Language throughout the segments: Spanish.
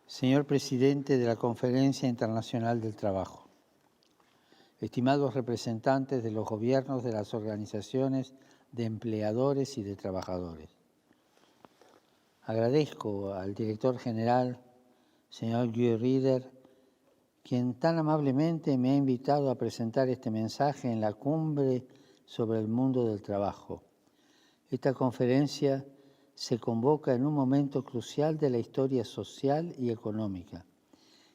Señor Presidente de la Conferencia Internacional del Trabajo, estimados representantes de los gobiernos de las organizaciones de empleadores y de trabajadores, agradezco al director general, señor Guy Ryder, quien tan amablemente me ha invitado a presentar este mensaje en la cumbre sobre el mundo del trabajo. Esta conferencia se convoca en un momento crucial de la historia social y económica,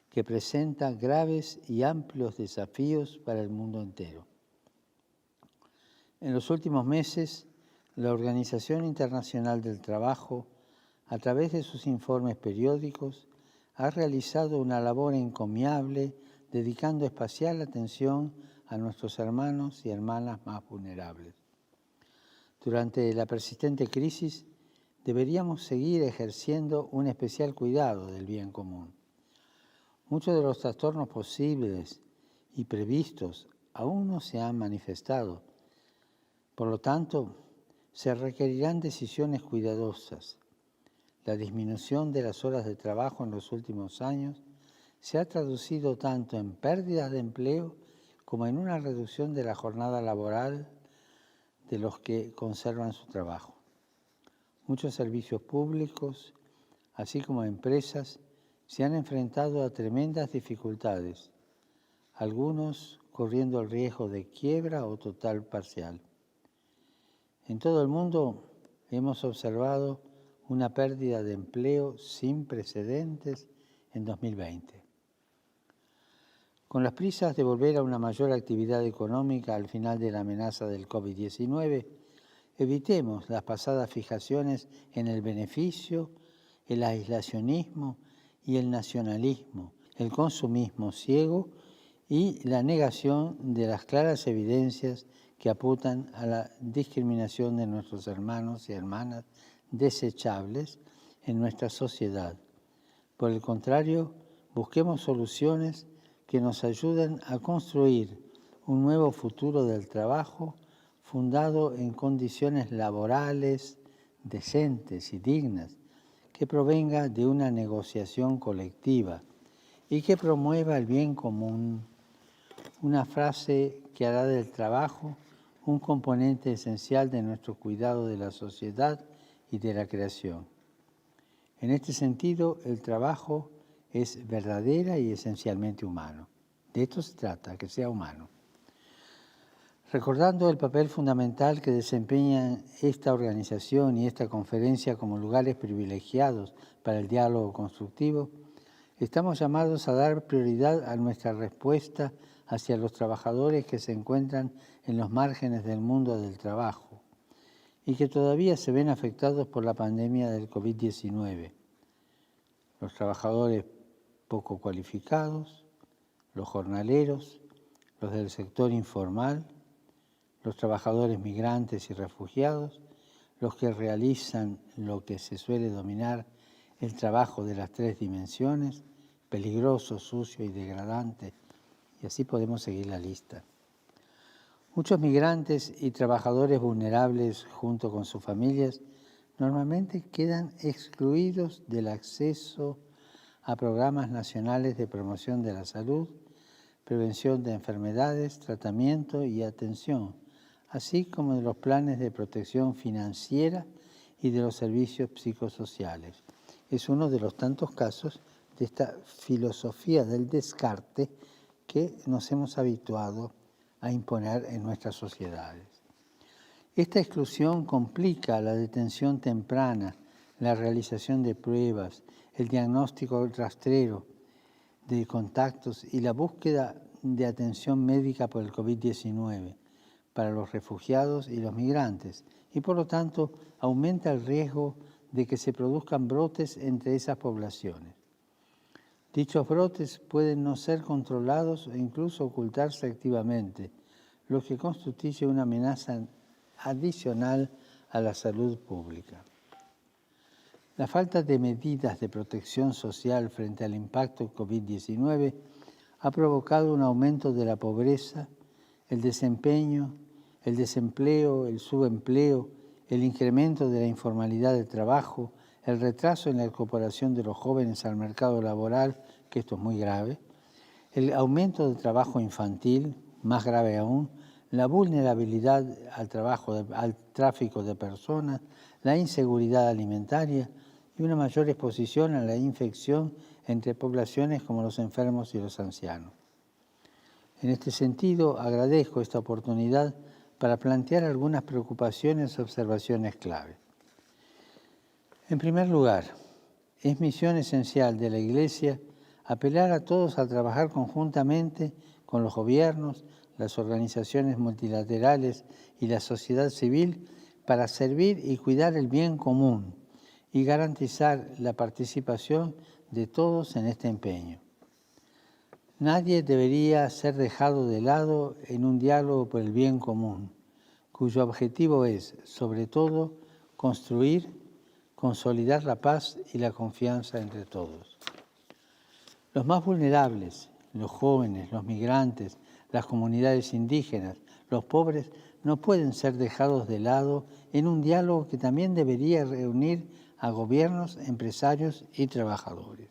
que presenta graves y amplios desafíos para el mundo entero. En los últimos meses, la Organización Internacional del Trabajo, a través de sus informes periódicos, ha realizado una labor encomiable dedicando especial atención a nuestros hermanos y hermanas más vulnerables. Durante la persistente crisis, deberíamos seguir ejerciendo un especial cuidado del bien común. Muchos de los trastornos posibles y previstos aún no se han manifestado. Por lo tanto, se requerirán decisiones cuidadosas. La disminución de las horas de trabajo en los últimos años se ha traducido tanto en pérdidas de empleo como en una reducción de la jornada laboral de los que conservan su trabajo. Muchos servicios públicos, así como empresas, se han enfrentado a tremendas dificultades, algunos corriendo el riesgo de quiebra o total parcial. En todo el mundo hemos observado una pérdida de empleo sin precedentes en 2020. Con las prisas de volver a una mayor actividad económica al final de la amenaza del COVID-19, evitemos las pasadas fijaciones en el beneficio, el aislacionismo y el nacionalismo, el consumismo ciego y la negación de las claras evidencias que apuntan a la discriminación de nuestros hermanos y hermanas desechables en nuestra sociedad. Por el contrario, busquemos soluciones que nos ayuden a construir un nuevo futuro del trabajo fundado en condiciones laborales decentes y dignas, que provenga de una negociación colectiva y que promueva el bien común, una frase que hará del trabajo un componente esencial de nuestro cuidado de la sociedad y de la creación. En este sentido, el trabajo es verdadera y esencialmente humano. De esto se trata, que sea humano. Recordando el papel fundamental que desempeña esta organización y esta conferencia como lugares privilegiados para el diálogo constructivo, estamos llamados a dar prioridad a nuestra respuesta hacia los trabajadores que se encuentran en los márgenes del mundo del trabajo y que todavía se ven afectados por la pandemia del COVID-19. Los trabajadores poco cualificados, los jornaleros, los del sector informal, los trabajadores migrantes y refugiados, los que realizan lo que se suele denominar el trabajo de las tres dimensiones, peligroso, sucio y degradante, y así podemos seguir la lista. Muchos migrantes y trabajadores vulnerables junto con sus familias normalmente quedan excluidos del acceso a programas nacionales de promoción de la salud, prevención de enfermedades, tratamiento y atención, así como de los planes de protección financiera y de los servicios psicosociales. Es uno de los tantos casos de esta filosofía del descarte que nos hemos habituado a imponer en nuestras sociedades. Esta exclusión complica la detención temprana, la realización de pruebas, el diagnóstico rastrero de contactos y la búsqueda de atención médica por el COVID-19 para los refugiados y los migrantes, y por lo tanto aumenta el riesgo de que se produzcan brotes entre esas poblaciones. Dichos brotes pueden no ser controlados e incluso ocultarse activamente, lo que constituye una amenaza adicional a la salud pública. La falta de medidas de protección social frente al impacto COVID-19 ha provocado un aumento de la pobreza, el desempeño, el desempleo, el subempleo, el incremento de la informalidad de trabajo, el retraso en la incorporación de los jóvenes al mercado laboral, que esto es muy grave, el aumento del trabajo infantil, más grave aún, la vulnerabilidad al tráfico de personas, la inseguridad alimentaria y una mayor exposición a la infección entre poblaciones como los enfermos y los ancianos. En este sentido, agradezco esta oportunidad para plantear algunas preocupaciones y observaciones clave. En primer lugar, es misión esencial de la Iglesia apelar a todos a trabajar conjuntamente con los gobiernos, las organizaciones multilaterales y la sociedad civil para servir y cuidar el bien común y garantizar la participación de todos en este empeño. Nadie debería ser dejado de lado en un diálogo por el bien común, cuyo objetivo es, sobre todo, construir, consolidar la paz y la confianza entre todos. Los más vulnerables, los jóvenes, los migrantes, las comunidades indígenas, los pobres, no pueden ser dejados de lado en un diálogo que también debería reunir a gobiernos, empresarios y trabajadores.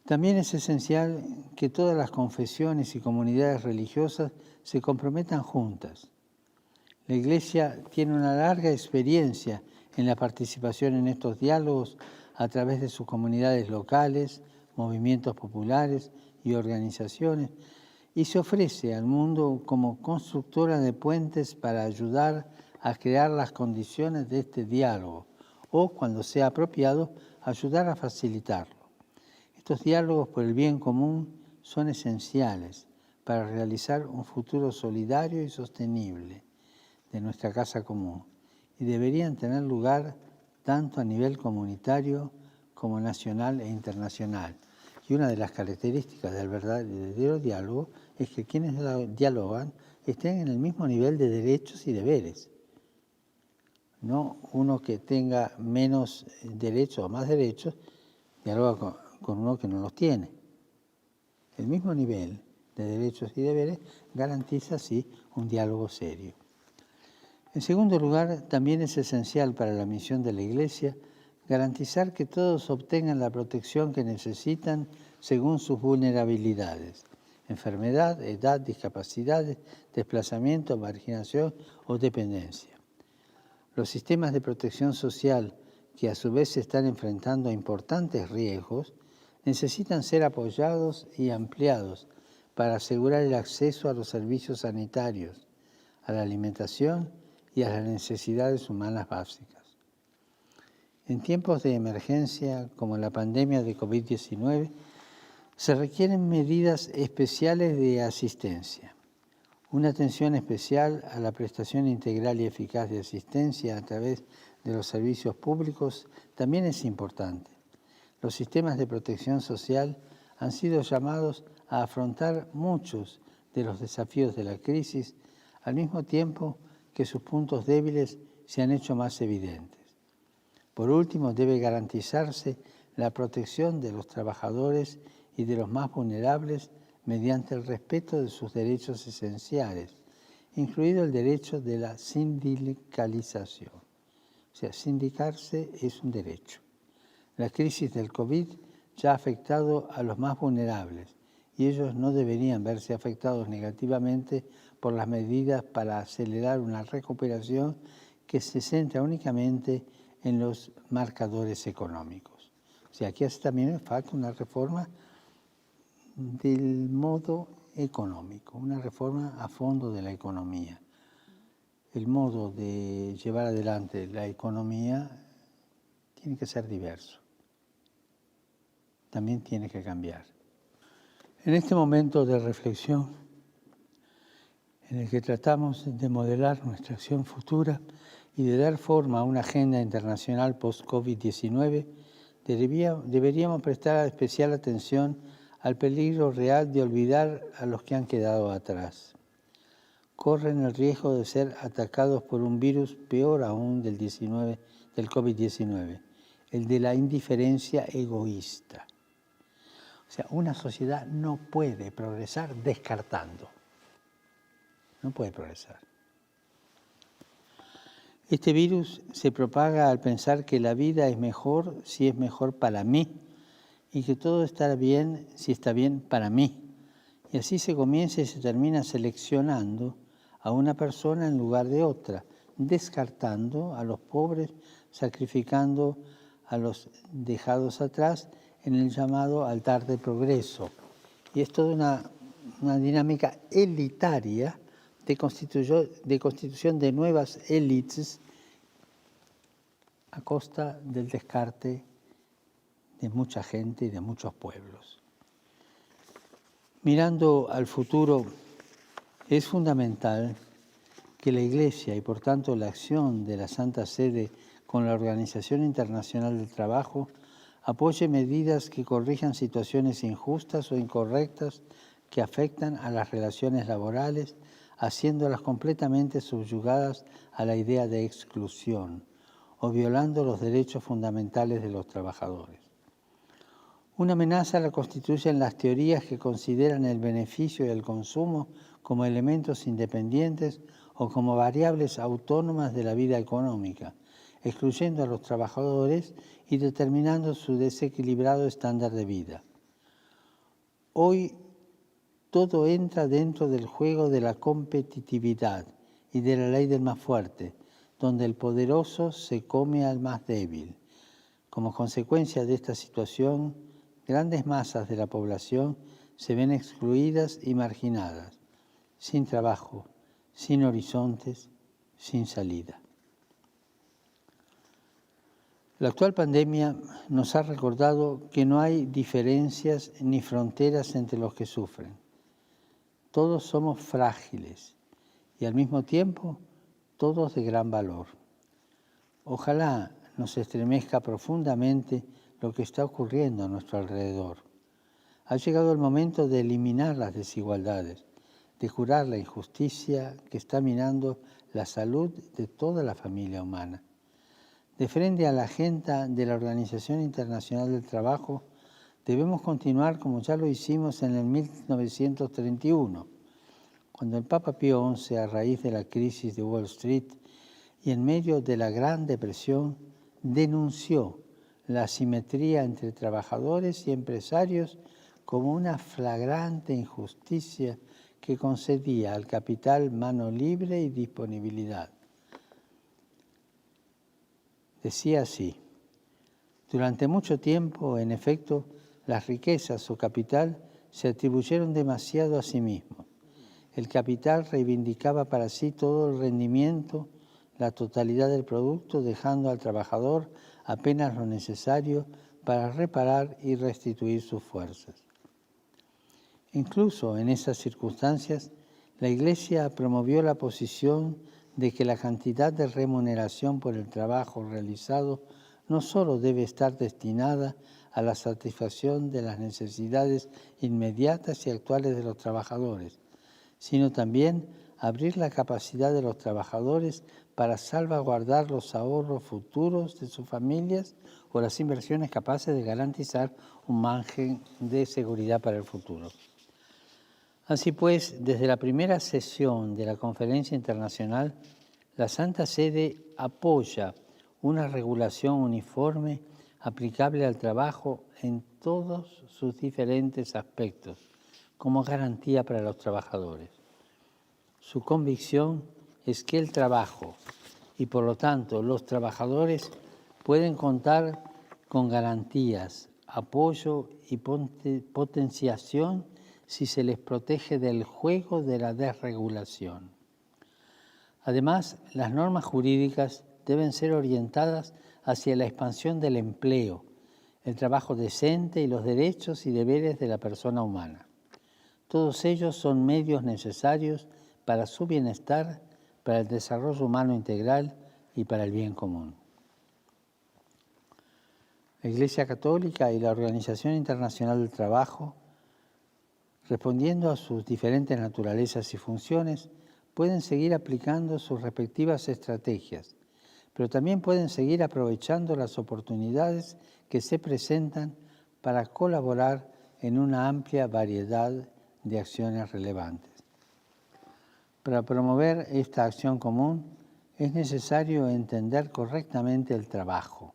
También es esencial que todas las confesiones y comunidades religiosas se comprometan juntas. La Iglesia tiene una larga experiencia en la participación en estos diálogos a través de sus comunidades locales, movimientos populares y organizaciones, y se ofrece al mundo como constructora de puentes para ayudar a crear las condiciones de este diálogo o, cuando sea apropiado, ayudar a facilitarlo. Estos diálogos por el bien común son esenciales para realizar un futuro solidario y sostenible de nuestra casa común y deberían tener lugar tanto a nivel comunitario como nacional e internacional. Y una de las características del verdadero diálogo es que quienes dialogan estén en el mismo nivel de derechos y deberes. No uno que tenga menos derechos o más derechos dialoga con uno que no los tiene. El mismo nivel de derechos y deberes garantiza así un diálogo serio. En segundo lugar, también es esencial para la misión de la Iglesia garantizar que todos obtengan la protección que necesitan según sus vulnerabilidades: enfermedad, edad, discapacidades, desplazamiento, marginación o dependencia. Los sistemas de protección social, que a su vez se están enfrentando a importantes riesgos, necesitan ser apoyados y ampliados para asegurar el acceso a los servicios sanitarios, a la alimentación y a las necesidades humanas básicas. En tiempos de emergencia como la pandemia de COVID-19, se requieren medidas especiales de asistencia. Una atención especial a la prestación integral y eficaz de asistencia a través de los servicios públicos también es importante. Los sistemas de protección social han sido llamados a afrontar muchos de los desafíos de la crisis, al mismo tiempo que sus puntos débiles se han hecho más evidentes. Por último, debe garantizarse la protección de los trabajadores y de los más vulnerables mediante el respeto de sus derechos esenciales, incluido el derecho de la sindicalización. O sea, sindicarse es un derecho. La crisis del COVID ya ha afectado a los más vulnerables y ellos no deberían verse afectados negativamente por las medidas para acelerar una recuperación que se centra únicamente en los marcadores económicos. O sea, aquí hace también falta una reforma del modo económico, una reforma a fondo de la economía. El modo de llevar adelante la economía tiene que ser diverso. También tiene que cambiar. En este momento de reflexión, en el que tratamos de modelar nuestra acción futura y de dar forma a una agenda internacional post-COVID-19, deberíamos prestar especial atención al peligro real de olvidar a los que han quedado atrás. Corren el riesgo de ser atacados por un virus peor aún del COVID-19, el de la indiferencia egoísta. O sea, una sociedad no puede progresar descartando. No puede progresar. Este virus se propaga al pensar que la vida es mejor si es mejor para mí y que todo estará bien si está bien para mí. Y así se comienza y se termina seleccionando a una persona en lugar de otra, descartando a los pobres, sacrificando a los dejados atrás en el llamado altar de progreso. Y es toda una dinámica elitaria de constitución de nuevas élites a costa del descarte de mucha gente y de muchos pueblos. Mirando al futuro, es fundamental que la Iglesia y por tanto la acción de la Santa Sede con la Organización Internacional del Trabajo apoye medidas que corrijan situaciones injustas o incorrectas que afectan a las relaciones laborales, haciéndolas completamente subyugadas a la idea de exclusión o violando los derechos fundamentales de los trabajadores. Una amenaza la constituyen las teorías que consideran el beneficio y el consumo como elementos independientes o como variables autónomas de la vida económica, excluyendo a los trabajadores y determinando su desequilibrado estándar de vida. Hoy todo entra dentro del juego de la competitividad y de la ley del más fuerte, donde el poderoso se come al más débil. Como consecuencia de esta situación, grandes masas de la población se ven excluidas y marginadas, sin trabajo, sin horizontes, sin salida. La actual pandemia nos ha recordado que no hay diferencias ni fronteras entre los que sufren. Todos somos frágiles y al mismo tiempo todos de gran valor. Ojalá nos estremezca profundamente lo que está ocurriendo a nuestro alrededor. Ha llegado el momento de eliminar las desigualdades, de curar la injusticia que está minando la salud de toda la familia humana. De frente a la agenda de la Organización Internacional del Trabajo, debemos continuar como ya lo hicimos en el 1931, cuando el Papa Pío XI, a raíz de la crisis de Wall Street y en medio de la Gran Depresión, denunció la asimetría entre trabajadores y empresarios como una flagrante injusticia que concedía al capital mano libre y disponibilidad. Decía así: durante mucho tiempo, en efecto, las riquezas o capital se atribuyeron demasiado a sí mismos. El capital reivindicaba para sí todo el rendimiento, la totalidad del producto, dejando al trabajador apenas lo necesario para reparar y restituir sus fuerzas. Incluso en esas circunstancias, la Iglesia promovió la posición de que la cantidad de remuneración por el trabajo realizado no solo debe estar destinada a la satisfacción de las necesidades inmediatas y actuales de los trabajadores, sino también abrir la capacidad de los trabajadores para salvaguardar los ahorros futuros de sus familias o las inversiones capaces de garantizar un margen de seguridad para el futuro. Así pues, desde la primera sesión de la Conferencia Internacional, la Santa Sede apoya una regulación uniforme aplicable al trabajo en todos sus diferentes aspectos, como garantía para los trabajadores. Su convicción es que el trabajo y, por lo tanto, los trabajadores pueden contar con garantías, apoyo y potenciación si se les protege del juego de la desregulación. Además, las normas jurídicas deben ser orientadas hacia la expansión del empleo, el trabajo decente y los derechos y deberes de la persona humana. Todos ellos son medios necesarios para su bienestar, para el desarrollo humano integral y para el bien común. La Iglesia Católica y la Organización Internacional del Trabajo, respondiendo a sus diferentes naturalezas y funciones, pueden seguir aplicando sus respectivas estrategias, pero también pueden seguir aprovechando las oportunidades que se presentan para colaborar en una amplia variedad de acciones relevantes. Para promover esta acción común, es necesario entender correctamente el trabajo.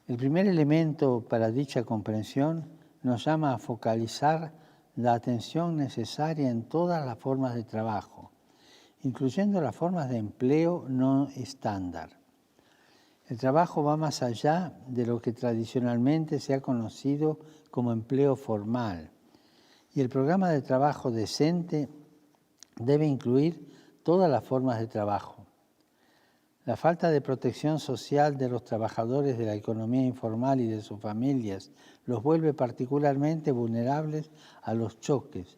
El primer elemento para dicha comprensión nos llama a focalizar la atención necesaria en todas las formas de trabajo, incluyendo las formas de empleo no estándar. El trabajo va más allá de lo que tradicionalmente se ha conocido como empleo formal, y el programa de trabajo decente debe incluir todas las formas de trabajo. La falta de protección social de los trabajadores de la economía informal y de sus familias los vuelve particularmente vulnerables a los choques,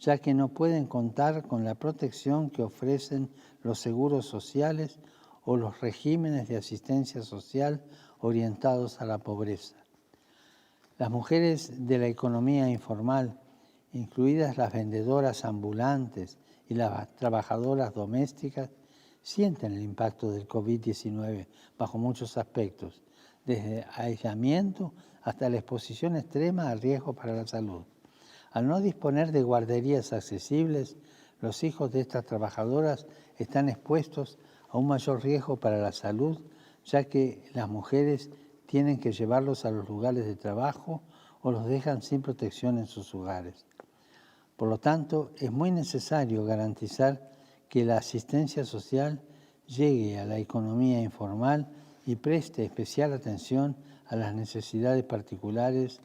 ya que no pueden contar con la protección que ofrecen los seguros sociales o los regímenes de asistencia social orientados a la pobreza. Las mujeres de la economía informal, incluidas las vendedoras ambulantes y las trabajadoras domésticas, sienten el impacto del COVID-19 bajo muchos aspectos, desde aislamiento hasta la exposición extrema al riesgo para la salud. Al no disponer de guarderías accesibles, los hijos de estas trabajadoras están expuestos a un mayor riesgo para la salud, ya que las mujeres tienen que llevarlos a los lugares de trabajo o los dejan sin protección en sus hogares. Por lo tanto, es muy necesario garantizar que la asistencia social llegue a la economía informal y preste especial atención a las necesidades particulares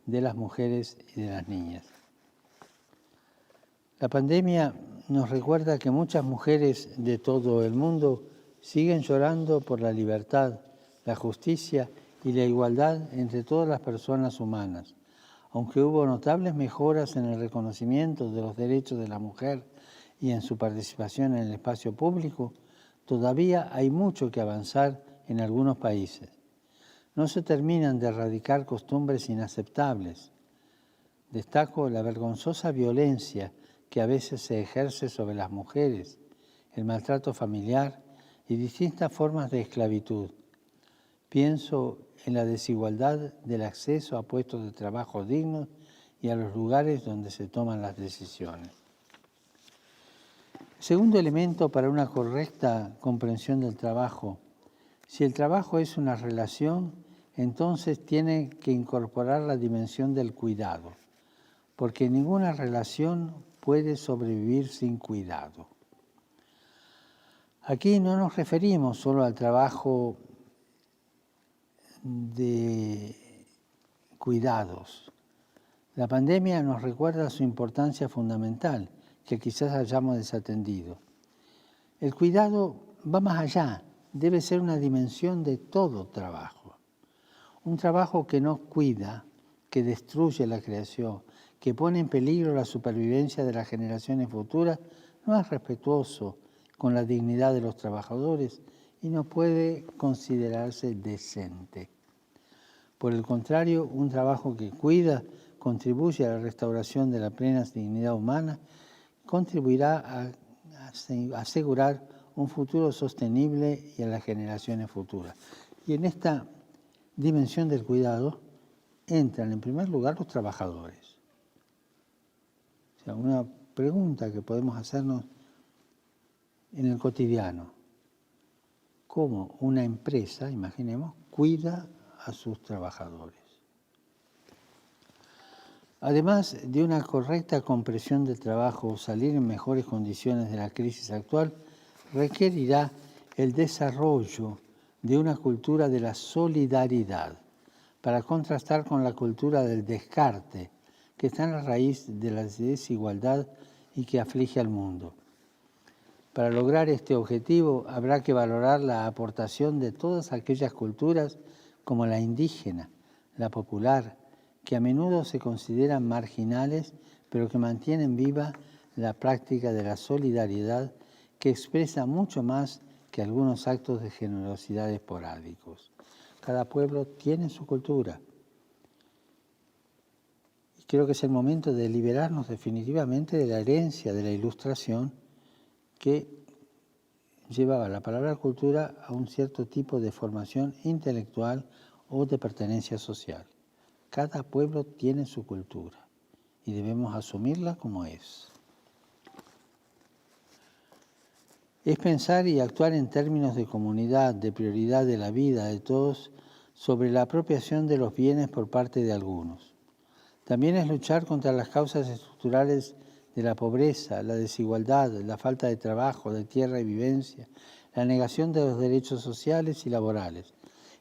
de las mujeres y de las niñas. La pandemia nos recuerda que muchas mujeres de todo el mundo siguen llorando por la libertad, la justicia y la igualdad entre todas las personas humanas. Aunque hubo notables mejoras en el reconocimiento de los derechos de la mujer y en su participación en el espacio público, todavía hay mucho que avanzar en algunos países. No se terminan de erradicar costumbres inaceptables. Destaco la vergonzosa violencia que a veces se ejerce sobre las mujeres, el maltrato familiar y distintas formas de esclavitud. Pienso en la desigualdad del acceso a puestos de trabajo dignos y a los lugares donde se toman las decisiones. Segundo elemento para una correcta comprensión del trabajo. Si el trabajo es una relación, entonces tiene que incorporar la dimensión del cuidado, porque ninguna relación puede sobrevivir sin cuidado. Aquí no nos referimos solo al trabajo de cuidados. La pandemia nos recuerda su importancia fundamental, que quizás hayamos desatendido. El cuidado va más allá, debe ser una dimensión de todo trabajo. Un trabajo que no cuida, que destruye la creación, que pone en peligro la supervivencia de las generaciones futuras, no es respetuoso con la dignidad de los trabajadores y no puede considerarse decente. Por el contrario, un trabajo que cuida contribuye a la restauración de la plena dignidad humana, contribuirá a asegurar un futuro sostenible y a las generaciones futuras. Y en esta dimensión del cuidado entran en primer lugar los trabajadores. O sea, una pregunta que podemos hacernos en el cotidiano. ¿Cómo una empresa, imaginemos, cuida a sus trabajadores? Además de una correcta comprensión del trabajo, salir en mejores condiciones de la crisis actual requerirá el desarrollo de una cultura de la solidaridad para contrastar con la cultura del descarte que está en la raíz de la desigualdad y que aflige al mundo. Para lograr este objetivo habrá que valorar la aportación de todas aquellas culturas como la indígena, la popular, que a menudo se consideran marginales, pero que mantienen viva la práctica de la solidaridad, que expresa mucho más que algunos actos de generosidad esporádicos. Cada pueblo tiene su cultura. Y creo que es el momento de liberarnos definitivamente de la herencia de la Ilustración que llevaba la palabra cultura a un cierto tipo de formación intelectual o de pertenencia social. Cada pueblo tiene su cultura y debemos asumirla como es. Es pensar y actuar en términos de comunidad, de prioridad de la vida de todos, sobre la apropiación de los bienes por parte de algunos. También es luchar contra las causas estructurales de la pobreza, la desigualdad, la falta de trabajo, de tierra y vivencia, la negación de los derechos sociales y laborales.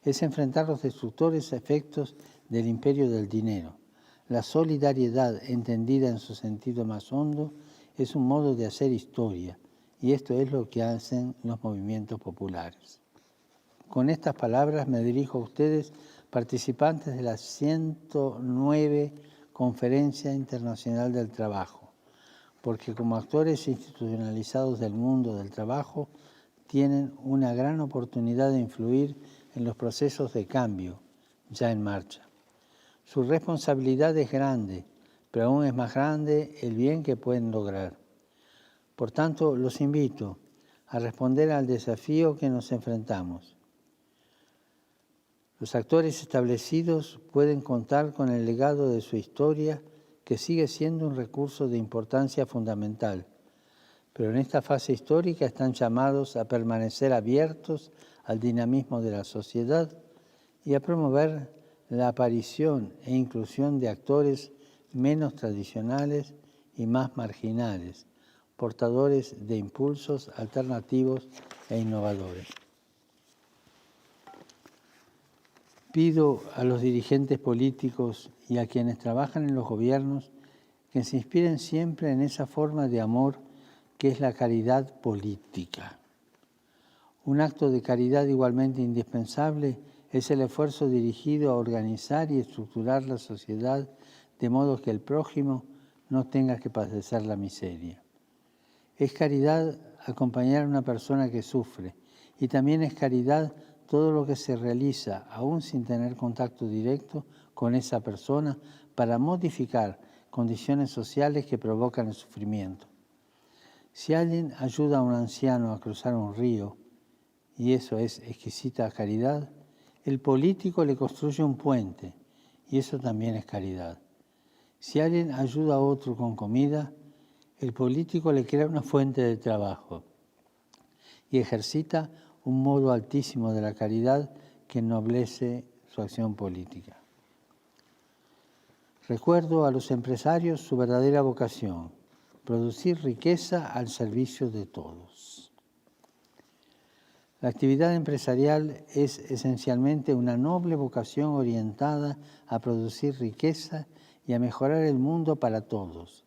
Es enfrentar los destructores efectos del imperio del dinero. La solidaridad, entendida en su sentido más hondo, es un modo de hacer historia, y esto es lo que hacen los movimientos populares. Con estas palabras me dirijo a ustedes, participantes de la 109 Conferencia Internacional del Trabajo, porque como actores institucionalizados del mundo del trabajo, tienen una gran oportunidad de influir en los procesos de cambio ya en marcha. Su responsabilidad es grande, pero aún es más grande el bien que pueden lograr. Por tanto, los invito a responder al desafío que nos enfrentamos. Los actores establecidos pueden contar con el legado de su historia, que sigue siendo un recurso de importancia fundamental, pero en esta fase histórica están llamados a permanecer abiertos al dinamismo de la sociedad y a promover la aparición e inclusión de actores menos tradicionales y más marginales, portadores de impulsos alternativos e innovadores. Pido a los dirigentes políticos y a quienes trabajan en los gobiernos que se inspiren siempre en esa forma de amor que es la caridad política. Un acto de caridad igualmente indispensable es el esfuerzo dirigido a organizar y estructurar la sociedad de modo que el prójimo no tenga que padecer la miseria. Es caridad acompañar a una persona que sufre, y también es caridad todo lo que se realiza, aún sin tener contacto directo con esa persona, para modificar condiciones sociales que provocan el sufrimiento. Si alguien ayuda a un anciano a cruzar un río, y eso es exquisita caridad, el político le construye un puente, y eso también es caridad. Si alguien ayuda a otro con comida, el político le crea una fuente de trabajo y ejercita un modo altísimo de la caridad que ennoblece su acción política. Recuerdo a los empresarios su verdadera vocación: producir riqueza al servicio de todos. La actividad empresarial es esencialmente una noble vocación orientada a producir riqueza y a mejorar el mundo para todos.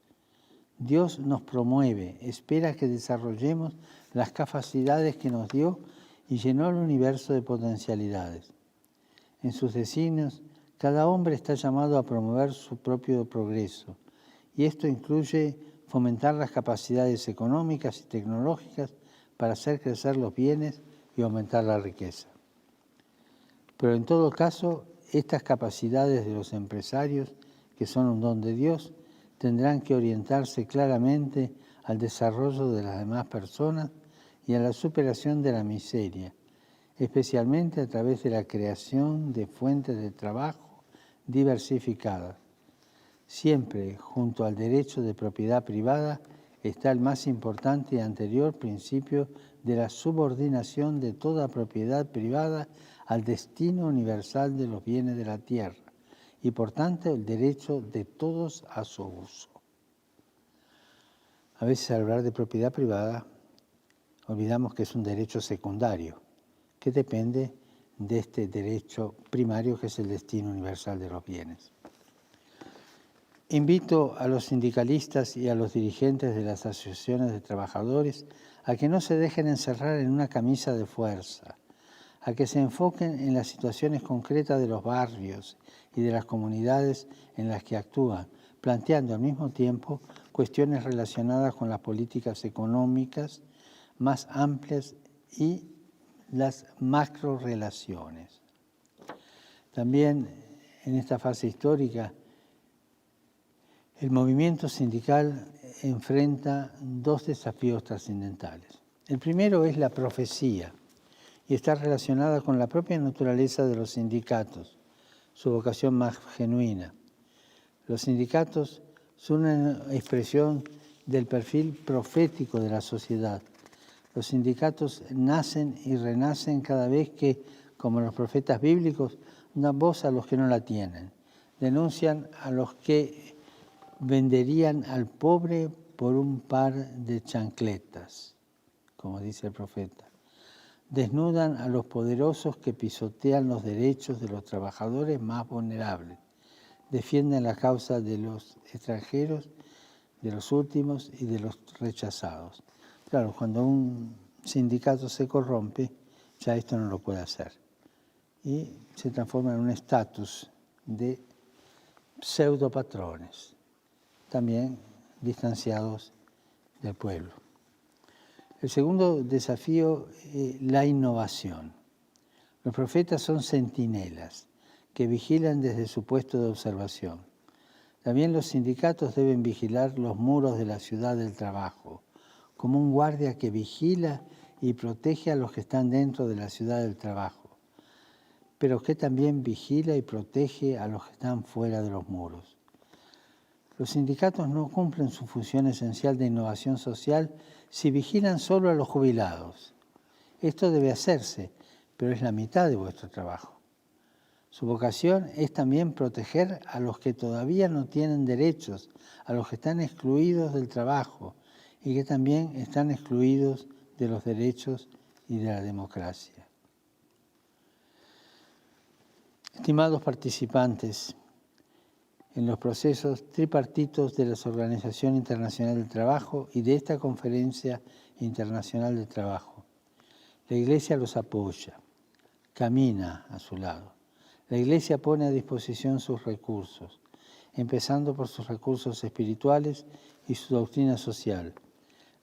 Dios nos promueve, espera que desarrollemos las capacidades que nos dio y llenó el universo de potencialidades. En sus designios, cada hombre está llamado a promover su propio progreso, y esto incluye fomentar las capacidades económicas y tecnológicas para hacer crecer los bienes y aumentar la riqueza. Pero en todo caso, estas capacidades de los empresarios, que son un don de Dios, tendrán que orientarse claramente al desarrollo de las demás personas y a la superación de la miseria, especialmente a través de la creación de fuentes de trabajo diversificadas. Siempre, junto al derecho de propiedad privada, está el más importante y anterior principio de la subordinación de toda propiedad privada al destino universal de los bienes de la tierra, y por tanto el derecho de todos a su uso. A veces al hablar de propiedad privada olvidamos que es un derecho secundario, que depende de este derecho primario que es el destino universal de los bienes. Invito a los sindicalistas y a los dirigentes de las asociaciones de trabajadores a que no se dejen encerrar en una camisa de fuerza, a que se enfoquen en las situaciones concretas de los barrios y de las comunidades en las que actúan, planteando al mismo tiempo cuestiones relacionadas con las políticas económicas más amplias y las macrorrelaciones. También en esta fase histórica, el movimiento sindical enfrenta dos desafíos trascendentales. El primero es la profecía, y está relacionada con la propia naturaleza de los sindicatos, su vocación más genuina. Los sindicatos son una expresión del perfil profético de la sociedad, Los sindicatos nacen y renacen cada vez que, como los profetas bíblicos, dan voz a los que no la tienen. Denuncian a los que venderían al pobre por un par de chancletas, como dice el profeta. Desnudan a los poderosos que pisotean los derechos de los trabajadores más vulnerables. Defienden la causa de los extranjeros, de los últimos y de los rechazados. Claro, cuando un sindicato se corrompe, ya esto no lo puede hacer. Y se transforma en un estatus de pseudopatrones, también distanciados del pueblo. El segundo desafío es la innovación. Los profetas son centinelas que vigilan desde su puesto de observación. También los sindicatos deben vigilar los muros de la ciudad del trabajo, como un guardia que vigila y protege a los que están dentro de la ciudad del trabajo, pero que también vigila y protege a los que están fuera de los muros. Los sindicatos no cumplen su función esencial de innovación social si vigilan solo a los jubilados. Esto debe hacerse, pero es la mitad de vuestro trabajo. Su vocación es también proteger a los que todavía no tienen derechos, a los que están excluidos del trabajo y que también están excluidos de los derechos y de la democracia. Estimados participantes en los procesos tripartitos de la Organización Internacional del Trabajo y de esta Conferencia Internacional del Trabajo, la Iglesia los apoya, camina a su lado. La Iglesia pone a disposición sus recursos, empezando por sus recursos espirituales y su doctrina social.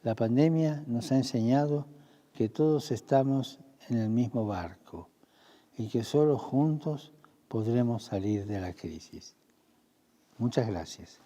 La pandemia nos ha enseñado que todos estamos en el mismo barco y que solo juntos podremos salir de la crisis. Muchas gracias.